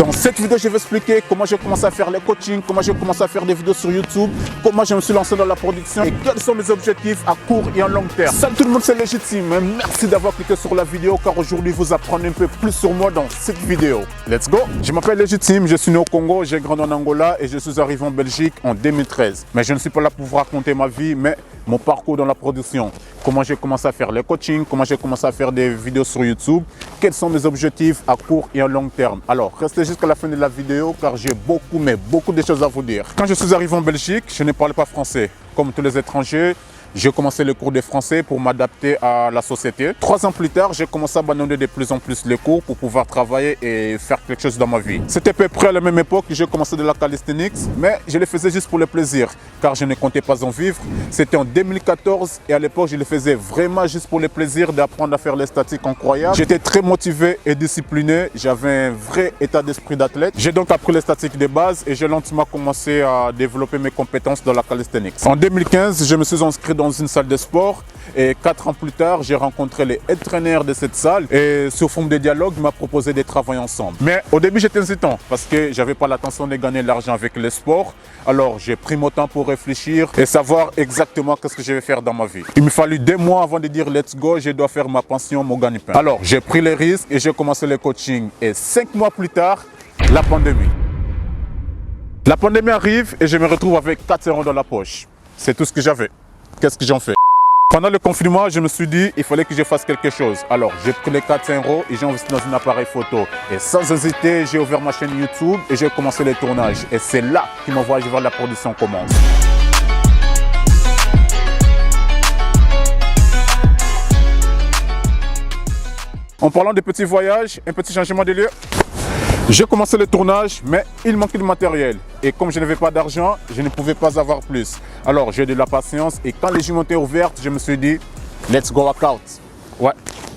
Dans cette vidéo, je vais expliquer comment j'ai commencé à faire les coachings, comment j'ai commencé à faire des vidéos sur YouTube, comment je me suis lancé dans la production et quels sont mes objectifs à court et à long terme. Salut tout le monde, c'est Légitime. Merci d'avoir cliqué sur la vidéo car aujourd'hui vous apprenez un peu plus sur moi dans cette vidéo. Let's go! Je m'appelle Légitime, je suis né au Congo, j'ai grandi en Angola et je suis arrivé en Belgique en 2013. Mais je ne suis pas là pour vous raconter ma vie, mais mon parcours dans la production. Comment j'ai commencé à faire les coachings, comment j'ai commencé à faire des vidéos sur YouTube, quels sont mes objectifs à court et à long terme. Alors, restez jusqu'à la fin de la vidéo car j'ai beaucoup de choses à vous dire. Quand je suis arrivé en Belgique, je ne parlais pas français. Comme tous les étrangers, j'ai commencé le cours de français pour m'adapter à la société. 3 ans plus tard, j'ai commencé à abandonner de plus en plus les cours pour pouvoir travailler et faire quelque chose dans ma vie. C'était à peu près à la même époque que j'ai commencé de la calisthenics, mais je le faisais juste pour le plaisir, car je ne comptais pas en vivre. C'était en 2014 et à l'époque, je le faisais vraiment juste pour le plaisir d'apprendre à faire les statiques incroyables. J'étais très motivé et discipliné, j'avais un vrai état d'esprit d'athlète. J'ai donc appris les statiques de base et j'ai lentement commencé à développer mes compétences dans la calisthenics. En 2015, je me suis inscrit dans une salle de sport et 4 ans plus tard, j'ai rencontré les head trainers de cette salle et sous forme de dialogue, il m'a proposé de travailler ensemble. Mais au début, j'étais hésitant parce que j'avais pas l'intention de gagner de l'argent avec le sport. Alors, j'ai pris mon temps pour réfléchir et savoir exactement ce que je vais faire dans ma vie. Il me fallut 2 mois avant de dire let's go, je dois faire ma pension, mon gagne-pain. Alors, j'ai pris les risques et j'ai commencé le coaching. Et 5 mois plus tard, la pandémie. La pandémie arrive et je me retrouve avec 4 € dans la poche. C'est tout ce que j'avais. Qu'est-ce que j'en fais? Pendant le confinement, je me suis dit il fallait que je fasse quelque chose. Alors, j'ai pris les 400 € et j'ai investi dans un appareil photo. Et sans hésiter, j'ai ouvert ma chaîne YouTube et j'ai commencé les tournages. Et c'est là que mon voyage vers la production commence. En parlant de petits voyages, un petit changement de lieu. J'ai commencé le tournage, mais il manquait de matériel. Et comme je n'avais pas d'argent, je ne pouvais pas avoir plus. Alors j'ai de la patience et quand les gym étaient ouvertes, je me suis dit, let's go workout. Ouais,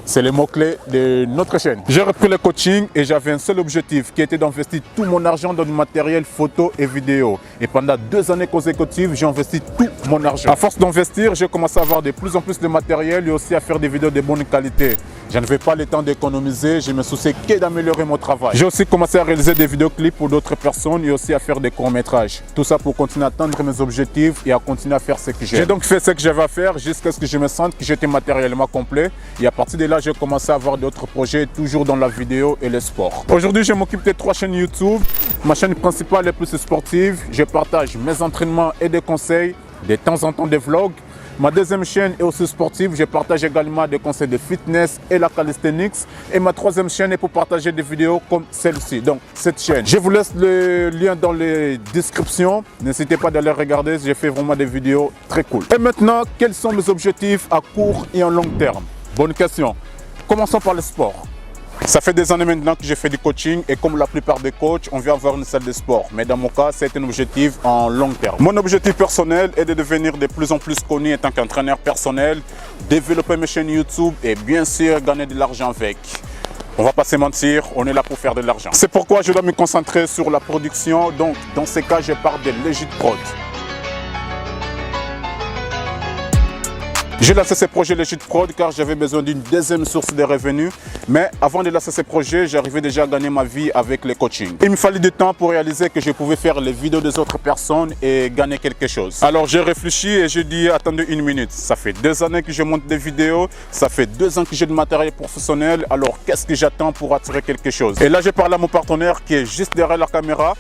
c'est le mot-clé de notre chaîne. J'ai repris le coaching et j'avais un seul objectif qui était d'investir tout mon argent dans du matériel photo et vidéo. Et pendant 2 années consécutives, j'ai investi tout mon argent. À force d'investir, j'ai commencé à avoir de plus en plus de matériel et aussi à faire des vidéos de bonne qualité. Je n'avais pas le temps d'économiser, je me souciais que d'améliorer mon travail. J'ai aussi commencé à réaliser des vidéoclips pour d'autres personnes et aussi à faire des courts-métrages. Tout ça pour continuer à atteindre mes objectifs et à continuer à faire ce que j'aime. J'ai donc fait ce que j'avais à faire jusqu'à ce que je me sente que j'étais matériellement complet. Et à partir de là, j'ai commencé à avoir d'autres projets, toujours dans la vidéo et le sport. Aujourd'hui, je m'occupe de 3 chaînes YouTube. Ma chaîne principale est plus sportive. Je partage mes entraînements et des conseils, de temps en temps des vlogs. Ma deuxième chaîne est aussi sportive, je partage également des conseils de fitness et la calisthenics. Et ma 3e chaîne est pour partager des vidéos comme celle-ci, donc cette chaîne. Je vous laisse le lien dans les descriptions, n'hésitez pas d'aller regarder, j'ai fait vraiment des vidéos très cool. Et maintenant, quels sont mes objectifs à court et à long terme? Bonne question. Commençons par le sport. Ça fait des années maintenant que j'ai fait du coaching et comme la plupart des coachs, on vient avoir une salle de sport. Mais dans mon cas, c'est un objectif en long terme. Mon objectif personnel est de devenir de plus en plus connu en tant qu'entraîneur personnel, développer mes chaînes YouTube et bien sûr gagner de l'argent avec. On va pas se mentir, on est là pour faire de l'argent. C'est pourquoi je dois me concentrer sur la production. Donc dans ces cas, je parle de Legit Prod. J'ai lancé ce projet Legit Prod car j'avais besoin d'une deuxième source de revenus. Mais avant de lancer ce projet, j'arrivais déjà à gagner ma vie avec le coaching. Il me fallait du temps pour réaliser que je pouvais faire les vidéos des autres personnes et gagner quelque chose. Alors j'ai réfléchi et j'ai dit attendez 1 minute. Ça fait 2 années que je monte des vidéos, ça fait 2 ans que j'ai du matériel professionnel. Alors qu'est-ce que j'attends pour attirer quelque chose? Et là j'ai parlé à mon partenaire qui est juste derrière la caméra.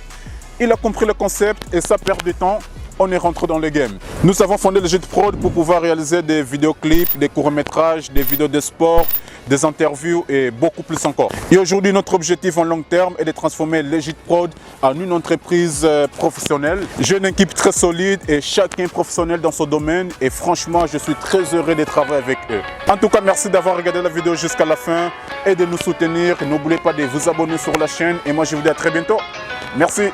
Il a compris le concept et sans perdre de temps, on est rentré dans le game. Nous avons fondé Legit Prod pour pouvoir réaliser des vidéoclips, des courts-métrages, des vidéos de sport, des interviews et beaucoup plus encore. Et aujourd'hui, notre objectif en long terme est de transformer Legit Prod en une entreprise professionnelle. J'ai une équipe très solide et chacun professionnel dans son domaine et franchement, je suis très heureux de travailler avec eux. En tout cas, merci d'avoir regardé la vidéo jusqu'à la fin et de nous soutenir. N'oubliez pas de vous abonner sur la chaîne et moi je vous dis à très bientôt. Merci.